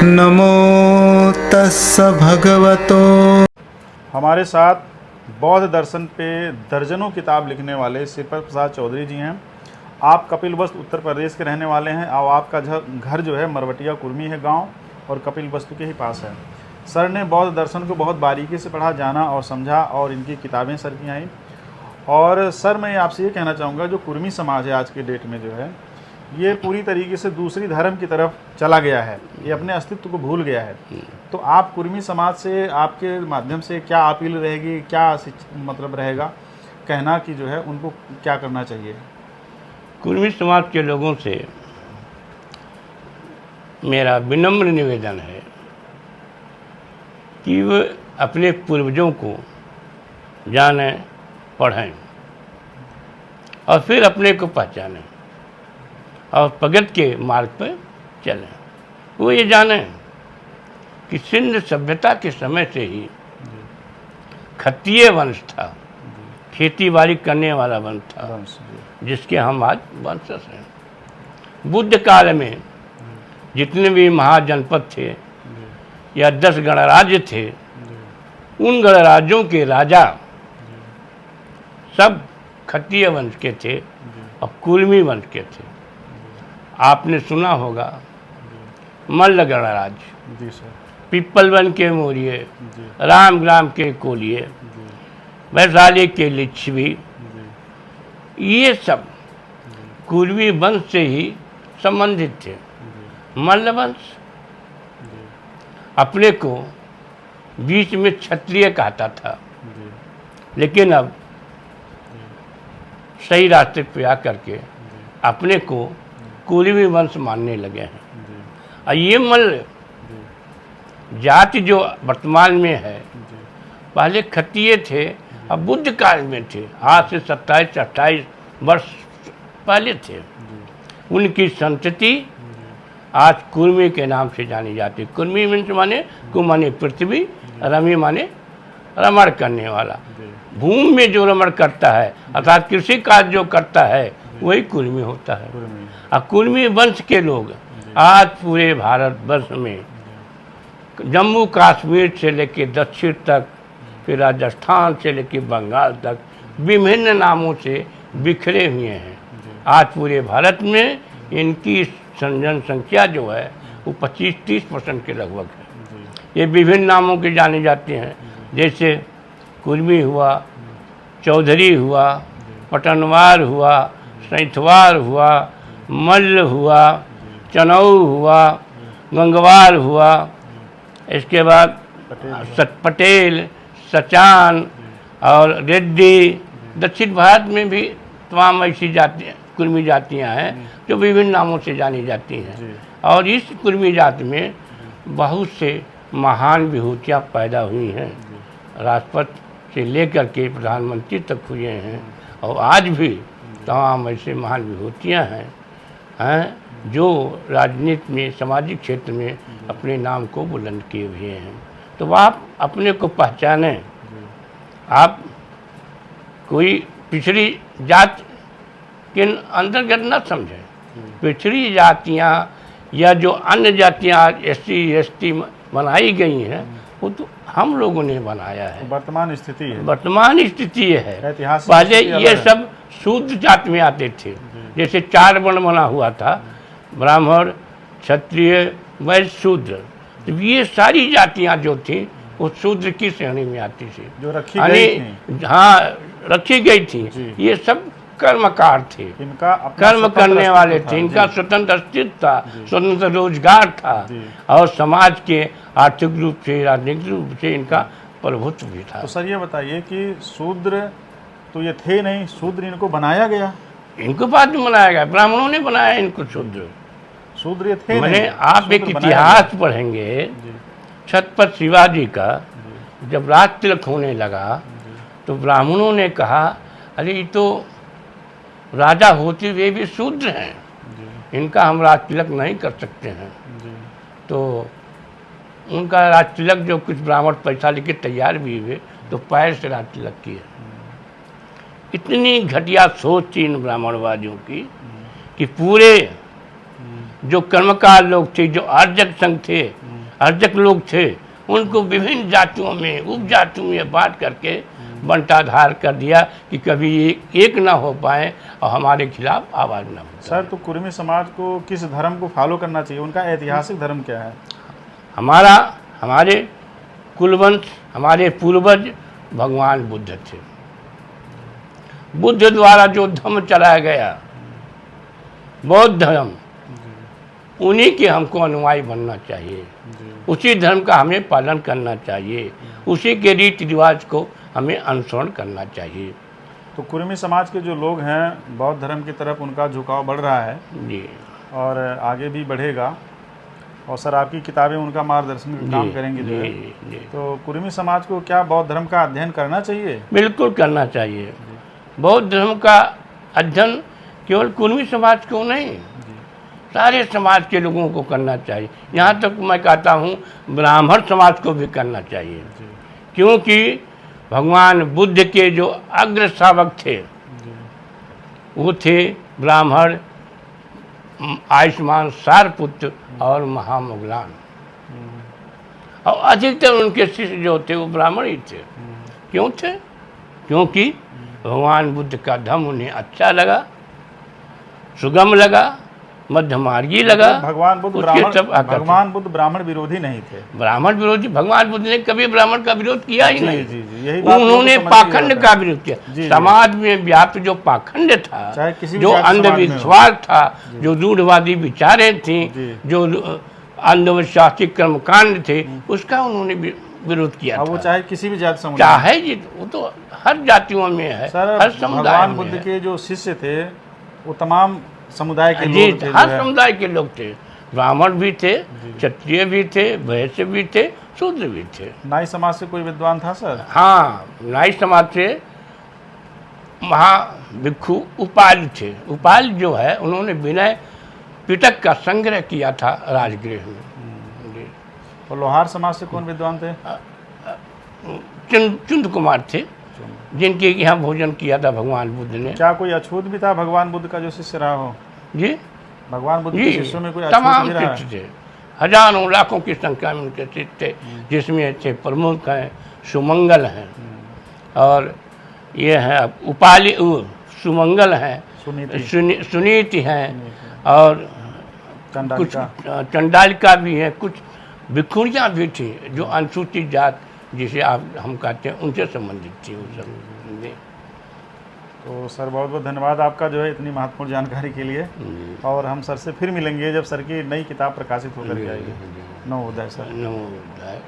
नमो तस्स भगवतो। हमारे साथ बौद्ध दर्शन पे दर्जनों किताब लिखने वाले श्रीपद प्रसाद चौधरी जी हैं। आप कपिलवस्तु उत्तर प्रदेश के रहने वाले हैं और आपका घर जो है मरवटिया कुर्मी है गांव, और कपिलवस्तु के ही पास है। सर ने बौद्ध दर्शन को बहुत बारीकी से पढ़ा, जाना और समझा, और इनकी किताबें सर की आई। और सर मैं आपसे ये कहना चाहूँगा, जो कुर्मी समाज है आज के डेट में जो है, ये पूरी तरीके से दूसरी धर्म की तरफ चला गया है, ये अपने अस्तित्व को भूल गया है। तो आप कुर्मी समाज से, आपके माध्यम से क्या अपील रहेगी, क्या मतलब रहेगा कहना कि जो है उनको क्या करना चाहिए? कुर्मी समाज के लोगों से मेरा विनम्र निवेदन है कि वे अपने पूर्वजों को जानें, पढ़ें और फिर अपने को पहचानें और प्रगति के मार्ग पर चलें। वो ये जानें कि सिंध सभ्यता के समय से ही खत्तीय वंश था, खेती बाड़ी करने वाला वंश था, जिसके हम आज वंशज हैं। बुद्ध काल में जितने भी महाजनपद थे या 10 गणराज्य थे, उन गणराज्यों के राजा सब खत्तीय वंश के थे और कुर्मी वंश के थे। आपने सुना होगा मल्ल गणराज्य, जी सर, पिप्पलवन के मौर्य, रामग्राम के कोलिये, वैशाली के लिच्छवी, ये सब कुर्मी वंश से ही संबंधित थे। मल्ल वंश अपने को बीच में क्षत्रिय कहता था, लेकिन अब सही रास्ते पे आकर के अपने को कुर्मी वंश मानने लगे हैं। और ये मल्ल जाति जो वर्तमान में है, पहले खत्तीय थे, अब बुद्ध काल में थे, आज से 27-28 वर्ष पहले थे। उनकी संतति आज कुर्मी के नाम से जानी जाती है। कुर्मी वंश माने कु माने पृथ्वी, रमी माने रमण करने वाला। भूमि में जो रमण करता है अर्थात कृषि कार्य जो करता है वही कुर्मी होता है। और कुर्मी वंश के लोग आज पूरे भारत वर्ष में जम्मू कश्मीर से लेकर दक्षिण तक, फिर राजस्थान से लेकर बंगाल तक विभिन्न नामों से बिखरे हुए हैं। आज पूरे भारत में इनकी जनसंख्या जो है वो 25-30% के लगभग है। ये विभिन्न नामों के जाने जाते हैं, जैसे कुर्मी हुआ, चौधरी हुआ, पटनवार हुआ, सैंथवार हुआ, मल्ल हुआ, चनऊ हुआ, गंगवार हुआ, इसके बाद पटेल, सचान और रेड्डी। दक्षिण भारत में भी तमाम ऐसी जातियाँ, कुर्मी जातियाँ हैं जो विभिन्न नामों से जानी जाती हैं। और इस कुर्मी जाति में बहुत से महान विभूतियाँ पैदा हुई हैं, राष्ट्रपति से लेकर के प्रधानमंत्री तक हुए हैं, और आज भी तमाम ऐसे महान विभूतियाँ हैं जो राजनीति में, सामाजिक क्षेत्र में अपने नाम को बुलंद किए हुए हैं। तो आप अपने को पहचानें। आप कोई पिछड़ी जात के अंतर्गत न समझें। पिछड़ी जातियाँ या जो अन्य जातियाँ SC/ST बनाई गई हैं, वो तो हम लोगों ने बनाया है। वर्तमान स्थिति है, वर्तमान स्थिति है। ऐतिहासिक पहले स्थिति ये अलग है। सब शूद्र जात में आते थे, जैसे 4 वर्ण बना हुआ था, ब्राह्मण, क्षत्रिय, वैश्य, शूद्र। तो ये सारी जातियाँ जो थी वो शूद्र की श्रेणी में आती थी, जो रखी गई थी। हाँ, रखी गई थी। ये सब कर्मकार थे, इनका कर्म करने वाले थे, इनका स्वतंत्र अस्तित्व था, स्वतंत्र रोजगार था, और समाज के आर्थिक रूप से, राजनीतिक रूप से इनका प्रभुत्व भी था। तो सर ये बताइए कि शूद्र तो ये थे नहीं, शूद्र इनको बनाया गया? इनको बाद में बनाया गया, ब्राह्मणों ने बनाया इनको शूद्र। शूद्र ये थे मैंने नहीं, आप एक शूद्र बनाया इतिहास पढ़ेंगे, छत्रपति शिवाजी का जब राज तिलक होने लगा तो ब्राह्मणों ने कहा, अरे ये तो राजा होते हुए भी शूद्र हैं, इनका हम राज तिलक नहीं कर सकते हैं। तो उनका राज तिलक जो कुछ ब्राह्मण पैसा लेके तैयार भी हुए तो पैर से राज तिलक किए। इतनी घटिया सोच थी इन ब्राह्मणवादियों की कि पूरे जो कर्मकार लोग थे, जो आर्जक संघ थे, अर्चक लोग थे, उनको विभिन्न जातियों में उपजातियों में बांट करके बंटाधार कर दिया कि कभी एक ना हो पाए और हमारे खिलाफ आवाज़ ना हो। सर, तो कुर्मी समाज को किस धर्म को फॉलो करना चाहिए? उनका ऐतिहासिक धर्म क्या है? हमारे कुलवंश, हमारे पूर्वज भगवान बुद्ध थे। बुद्ध द्वारा जो धर्म चलाया गया, बौद्ध धर्म, उन्हीं के हमको अनुयायी बनना चाहिए। उसी धर्म का हमें पालन करना चाहिए, उसी के रीति रिवाज को हमें अनुसरण करना चाहिए। तो कुर्मी समाज के जो लोग हैं, बौद्ध धर्म की तरफ उनका झुकाव बढ़ रहा है जी, और आगे भी बढ़ेगा। और सर, आपकी किताबें उनका मार्गदर्शन का काम करेंगी जो है। जी। तो कुर्मी समाज को क्या बौद्ध धर्म का अध्ययन करना चाहिए? बिल्कुल करना चाहिए। बौद्ध धर्म का अध्ययन केवल कुर्मी समाज को नहीं, सारे समाज के लोगों को करना चाहिए। यहाँ तक मैं कहता हूँ ब्राह्मण समाज को भी करना चाहिए, क्योंकि भगवान बुद्ध के जो अग्र श्रावक थे वो थे ब्राह्मण, आयुष्मान, सारपुत्र और महामुगलान। और अधिकतर उनके शिष्य जो थे वो ब्राह्मण ही थे। क्यों थे? क्योंकि भगवान बुद्ध का धर्म उन्हें अच्छा लगा, सुगम लगा, मध्यमार्गी लगा। भगवान बुद्ध ब्राह्मण विरोधी नहीं थे। ब्राह्मण विरोधी, भगवान बुद्ध ने कभी ब्राह्मण का विरोध किया ही नहीं। जी, यही बात उन्होंने पाखंड का विरोध किया। समाज में व्याप्त जो पाखंड था, जो अंधविश्वास था, जो रूढ़वादी विचारें थी, जो अंधविश्वासी कर्मकांड थे, उसका उन्होंने विरोध किया था। वो चाहे किसी भी जाति समुदाय, चाहे जी, वो तो हर जातियों में है, हर समुदाय भगवान में बुद्ध है। के जो शिष्य थे वो तमाम समुदाय के जी, लोग थे। हर समुदाय के लोग थे। ब्राह्मण भी थे, क्षत्रिय भी थे, वैश्य भी थे, शूद्र भी थे। नाई समाज से कोई विद्वान था सर? हाँ, नाई समाज से महाभिक्षु उपाल थे। उपाल जो है, उन्होंने विनय पिटक का संग्रह किया था राजगृह में। जी। और लोहार समाज से कौन विद्वान थे? चुंद कुमार थे, जिनके यहाँ भोजन किया था भगवान बुद्ध ने। क्या कोई अछूत भी था भगवान बुद्ध का जो शिष्य रहा हो? जी, भगवान बुद्ध के शिष्यों में कोई तमाम भी रहा है? शिष्य थे, हजारों लाखों की संख्या में उनके शिष्य थे, जिसमें थे प्रमुख हैं, सुमंगल हैं, और ये है उपाली, सुमंगल हैं, सुनीति हैं, और कुछ चंडालिका भी है, कुछ भिक्षुणियाँ भी थी जो अनुसूचित जात जिसे हम कहते हैं उनसे संबंधित थी वो सब। तो सर, बहुत बहुत धन्यवाद आपका जो है इतनी महत्वपूर्ण जानकारी के लिए। और हम सर से फिर मिलेंगे जब सर की नई किताब प्रकाशित होकर के आएगी। नमोदय सर। नमोदय।